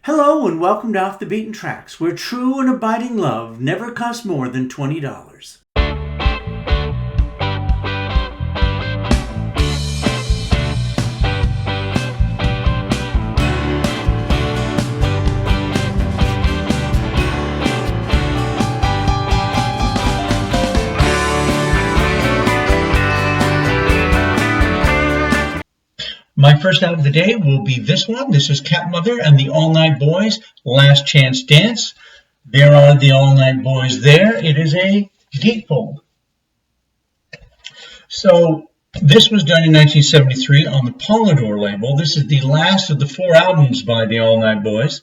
Hello and welcome to Off the Beaten Tracks, where true and abiding love never costs more than $20. My first out of the day will be this one. This is Catmother and the All Night Boys, Last Chance Dance. There are the All Night Boys there. It is a gatefold. So this was done in 1973 on the Polydor label. This is the last of the 4 albums by the All Night Boys,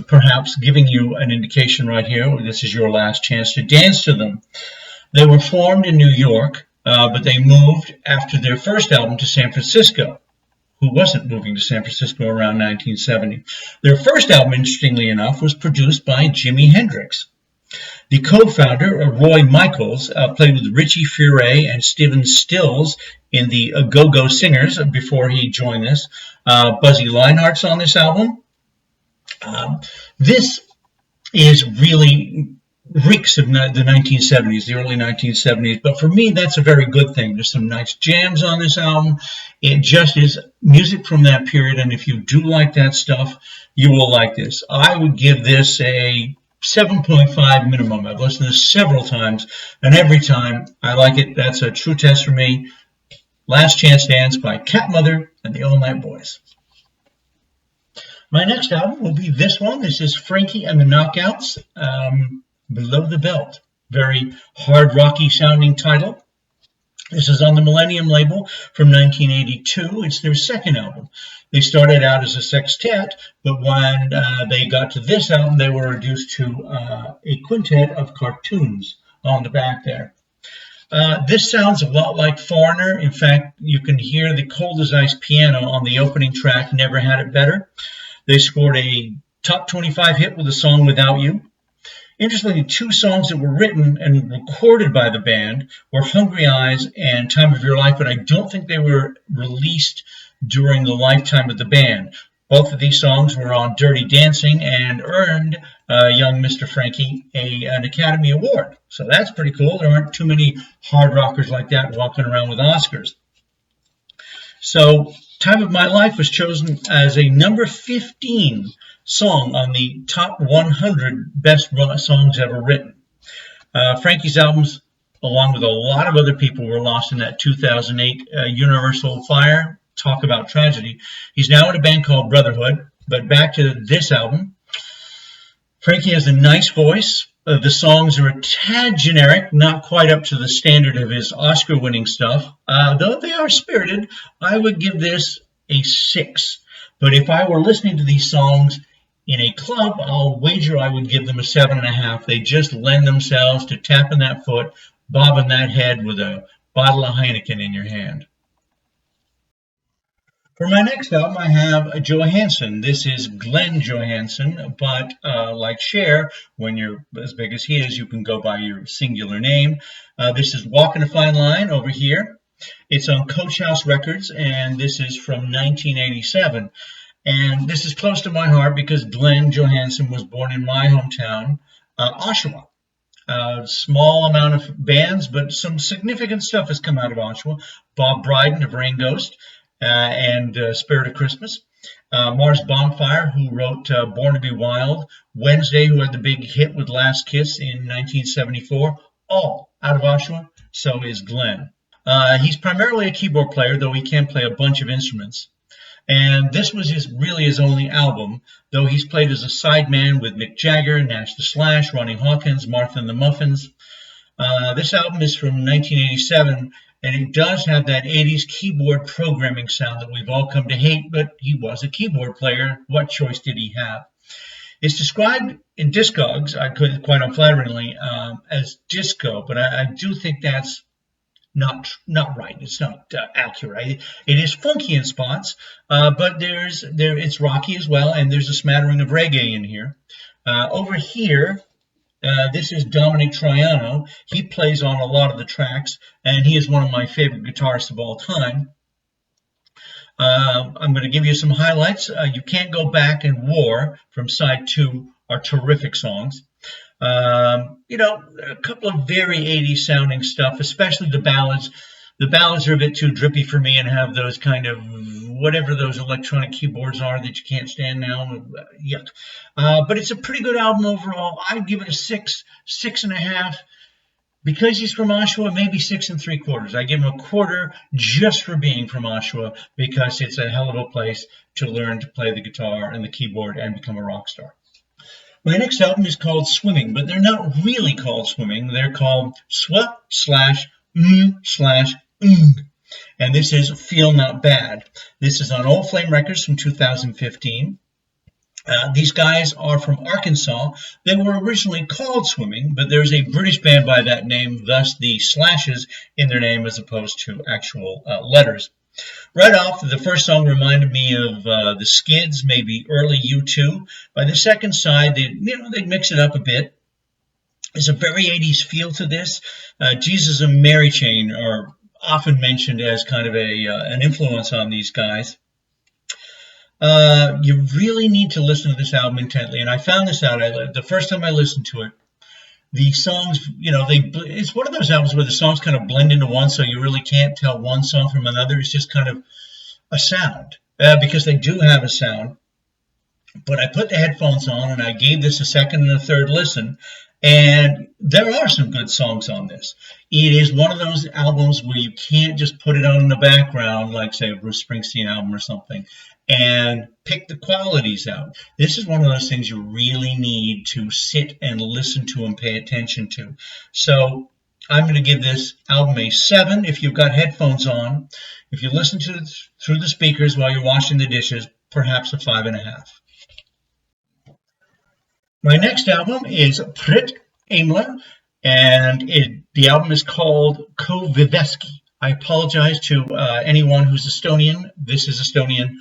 perhaps giving you an indication right here. This is your last chance to dance to them. They were formed in New York, but they moved after their first album to San Francisco. Who wasn't moving to San Francisco around 1970. Their first album, interestingly enough, was produced by Jimi Hendrix. The co-founder, Roy Michaels, played with Richie Furay and Stephen Stills in the Go-Go Singers before he joined this. Buzzy Linehart's on this album. This is really reeks of the 1970s, the early 1970s, but for me that's a very good thing. There's some nice jams on this album. It just is music from that period, and if you do like that stuff, you will like this. I would give this a 7.5 minimum. I've listened to this several times, and every time I like it. That's a true test for me. Last Chance Dance by Catmother and the All Night Boys. My next album will be this one. This is Frankie and the Knockouts. Below the Belt. Very hard rocky sounding title. This is on the Millennium label from 1982. It's their second album. They started out as a sextet, but when they got to this album, they were reduced to a quintet of cartoons on the back there. This sounds a lot like Foreigner. In fact, you can hear the Cold as Ice piano on the opening track, Never Had It Better. They scored a top 25 hit with the song Without You. Interestingly, 2 songs that were written and recorded by the band were Hungry Eyes and Time of Your Life, but I don't think they were released during the lifetime of the band. Both of these songs were on Dirty Dancing and earned young Mr. Frankie an Academy Award. So that's pretty cool. There aren't too many hard rockers like that walking around with Oscars. So Time of My Life was chosen as a number 15 song on the top 100 best songs ever written. Frankie's albums, along with a lot of other people, were lost in that 2008 Universal fire. Talk about tragedy. He's now in a band called Brotherhood, but back to this album. Frankie has a nice voice. The songs are a tad generic, not quite up to the standard of his Oscar-winning stuff. Though they are spirited, I would give this a 6. But if I were listening to these songs in a club, I'll wager I would give them a 7.5. They just lend themselves to tapping that foot, bobbing that head with a bottle of Heineken in your hand. For my next album, I have Johansen. This is Glen Johansen, but like Cher, when you're as big as he is, you can go by your singular name. This is Walkin' a Fine Line over here. It's on Coach House Records, and this is from 1987. And this is close to my heart because Glen Johansen was born in my hometown, Oshawa. Small amount of bands, but some significant stuff has come out of Oshawa. Bob Bryden of Rain Ghost and Spirit of Christmas. Mars Bonfire, who wrote Born to Be Wild. Wednesday, who had the big hit with Last Kiss in 1974. All out of Oshawa. So is Glen. He's primarily a keyboard player, though he can play a bunch of instruments. And this was really his only album, though he's played as a sideman with Mick Jagger, Nash the Slash, Ronnie Hawkins, Martha and the Muffins. This album is from 1987, and it does have that 80s keyboard programming sound that we've all come to hate, but he was a keyboard player. What choice did he have? It's described in Discogs, quite unflatteringly, as disco, but I do think that's not right. It's not accurate. It is funky in spots, but it's rocky as well, and there's a smattering of reggae in here. Over here, this is Dominic Triano. He plays on a lot of the tracks, and he is one of my favorite guitarists of all time. I'm going to give you some highlights. You Can't Go Back and War from side 2 are terrific songs. A couple of very 80s sounding stuff, especially the ballads. The ballads are a bit too drippy for me and have those kind of whatever those electronic keyboards are that you can't stand now. Yuck. But it's a pretty good album overall. I'd give it a 6.5. Because he's from Oshawa, maybe 6 3/4. I give him a quarter just for being from Oshawa, because it's a hell of a place to learn to play the guitar and the keyboard and become a rock star. My next album is called Swimming, but they're not really called Swimming. They're called Swa/M/Ng. And this is Feel Not Bad. This is on Old Flame Records from 2015. These guys are from Arkansas. They were originally called Swimming, but there's a British band by that name, thus the slashes in their name as opposed to actual letters. Right off, the first song reminded me of the Skids, maybe early U2. By the second side, they'd mix it up a bit. There's a very 80s feel to this. Jesus and Mary Chain are often mentioned as kind of an influence on these guys. You really need to listen to this album intently, and I found this out the first time I listened to it. The songs, it's one of those albums where the songs kind of blend into one, so you really can't tell one song from another. It's just kind of a sound, because they do have a sound. But I put the headphones on, and I gave this a second and a third listen, and there are some good songs on this. It is one of those albums where you can't just put it on in the background, like, say, a Bruce Springsteen album or something, and pick the qualities out. This is one of those things you really need to sit and listen to and pay attention to. So I'm going to give this album a 7 if you've got headphones on. If you listen to it through the speakers while you're washing the dishes, perhaps a 5.5. My next album is Priit, Ailma, and the album is called Covesky. I apologize to anyone who's Estonian. This is Estonian.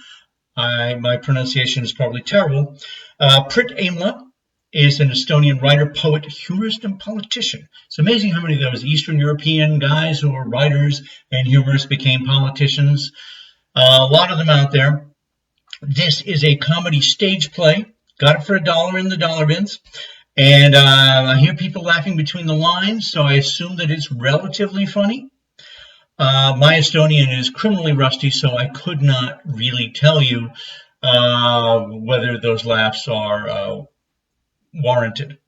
My pronunciation is probably terrible. Priit Ailma is an Estonian writer, poet, humorist, and politician. It's amazing how many of those Eastern European guys who were writers and humorists became politicians. A lot of them out there. This is a comedy stage play. Got it for $1 in the dollar bins. And I hear people laughing between the lines, so I assume that it's relatively funny. My Estonian is criminally rusty, so I could not really tell you whether those laughs are warranted.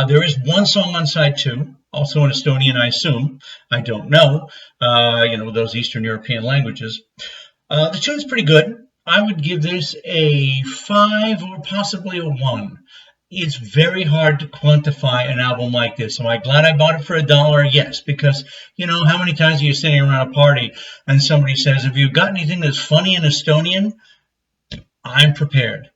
There is one song on side 2, also in Estonian, I assume. I don't know. Those Eastern European languages. The tune's pretty good. I would give this a 5 or possibly a 1. It's very hard to quantify an album like this. Am I glad I bought it for $1? Yes, because, how many times are you sitting around a party and somebody says, have you got anything that's funny in Estonian? I'm prepared.